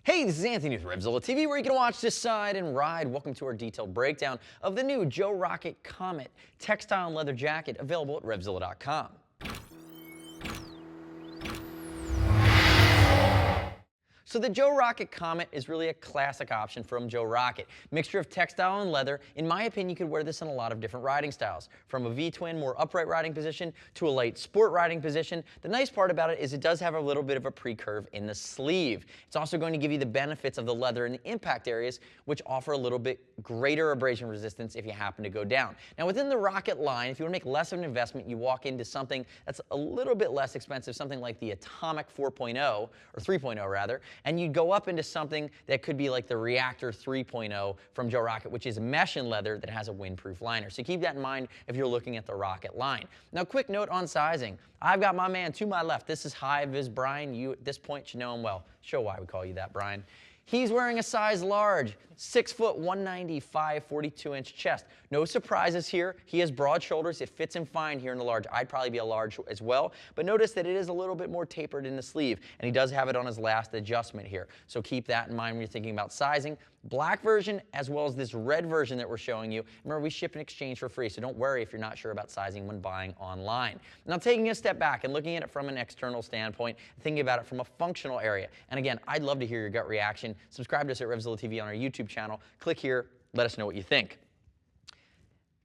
Hey, this is Anthony with RevZilla TV, where you can watch, decide, and ride. Welcome to our detailed breakdown of the new Joe Rocket Comet Textile and Leather Jacket, available at RevZilla.com. So the Joe Rocket Comet is really a classic option from Joe Rocket. Mixture of textile and leather. In my opinion, you could wear this in a lot of different riding styles, from a V-twin, more upright riding position, to a light sport riding position. The nice part about it is it does have a little bit of a pre-curve in the sleeve. It's also going to give you the benefits of the leather in the impact areas, which offer a little bit greater abrasion resistance if you happen to go down. Now within the Rocket line, if you want to make less of an investment, you walk into something that's a little bit less expensive, something like the Atomic 4.0, or 3.0 rather, and you go up into something that could be like the Reactor 3.0 from Joe Rocket, which is mesh and leather that has a windproof liner. So keep that in mind if you're looking at the Rocket line. Now, quick note on sizing. I've got my man to my left. This is high-vis Brian. You, at this point, should know him well. Show why we call you that, Brian. He's wearing a size large, 6 foot, 195, 42-inch chest. No surprises here. He has broad shoulders. It fits him fine here in the large. I'd probably be a large as well, but notice that it is a little bit more tapered in the sleeve, and he does have it on his last adjustment here. So keep that in mind when you're thinking about sizing. Black version as well as this red version that we're showing you. Remember, we ship and exchange for free, so don't worry if you're not sure about sizing when buying online. Now, taking a step back and looking at it from an external standpoint, thinking about it from a functional area. And again, I'd love to hear your gut reaction. Subscribe to us at RevZilla TV on our YouTube channel. Click here. Let us know what you think.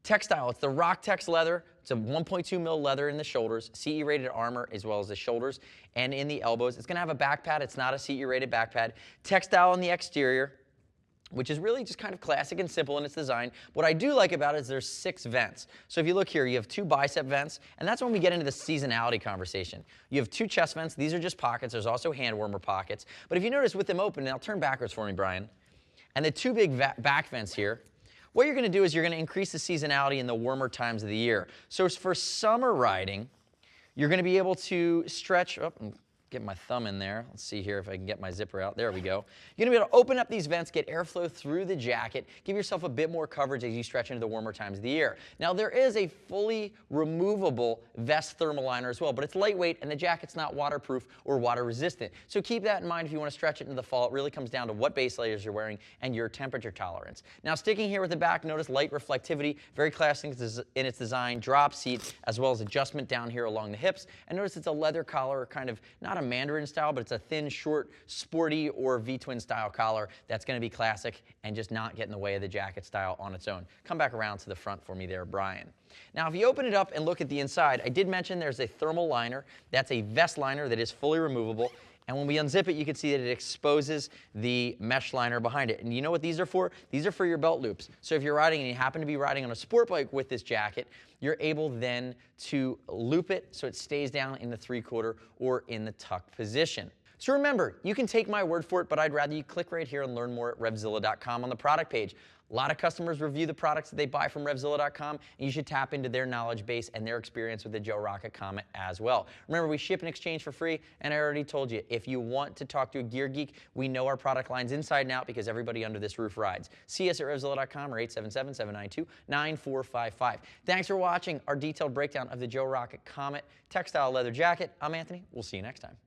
Textile, it's the Rock Tex leather. It's a 1.2 mil leather in the shoulders, CE rated armor as well as the shoulders and in the elbows. It's going to have a back pad. It's not a CE rated back pad. Textile on the exterior, which is really just kind of classic and simple in its design. What I do like about it is there's 6 vents. So if you look here, you have 2 bicep vents, and that's when we get into the seasonality conversation. You have 2 chest vents. These are just pockets. There's also hand warmer pockets. But if you notice with them open, and I'll turn backwards for me, Brian, and the 2 big back vents here, what you're going to do is you're going to increase the seasonality in the warmer times of the year. So for summer riding, you're going to be able to stretch up. Get my thumb in there. Let's see here if I can get my zipper out. There we go. You're going to be able to open up these vents, get airflow through the jacket, give yourself a bit more coverage as you stretch into the warmer times of the year. Now, there is a fully removable vest thermal liner as well, but it's lightweight and the jacket's not waterproof or water resistant. So keep that in mind if you want to stretch it into the fall. It really comes down to what base layers you're wearing and your temperature tolerance. Now, sticking here with the back, notice light reflectivity, very classic in its design, drop seat, as well as adjustment down here along the hips. And notice it's a leather collar, kind of not a Mandarin style, but it's a thin, short, sporty or V-twin style collar that's going to be classic and just not get in the way of the jacket style on its own. Come back around to the front for me there, Brian. Now, if you open it up and look at the inside, I did mention there's a thermal liner. That's a vest liner that is fully removable. And when we unzip it, you can see that it exposes the mesh liner behind it. And you know what these are for? These are for your belt loops. So if you're riding and you happen to be riding on a sport bike with this jacket, you're able then to loop it so it stays down in the 3/4 or in the tucked position. So remember, you can take my word for it, but I'd rather you click right here and learn more at RevZilla.com on the product page. A lot of customers review the products that they buy from RevZilla.com, and you should tap into their knowledge base and their experience with the Joe Rocket Comet as well. Remember, we ship and exchange for free, and I already told you, if you want to talk to a gear geek, we know our product lines inside and out because everybody under this roof rides. See us at RevZilla.com or 877-792-9455. Thanks for watching our detailed breakdown of the Joe Rocket Comet Textile Leather Jacket. I'm Anthony. We'll see you next time.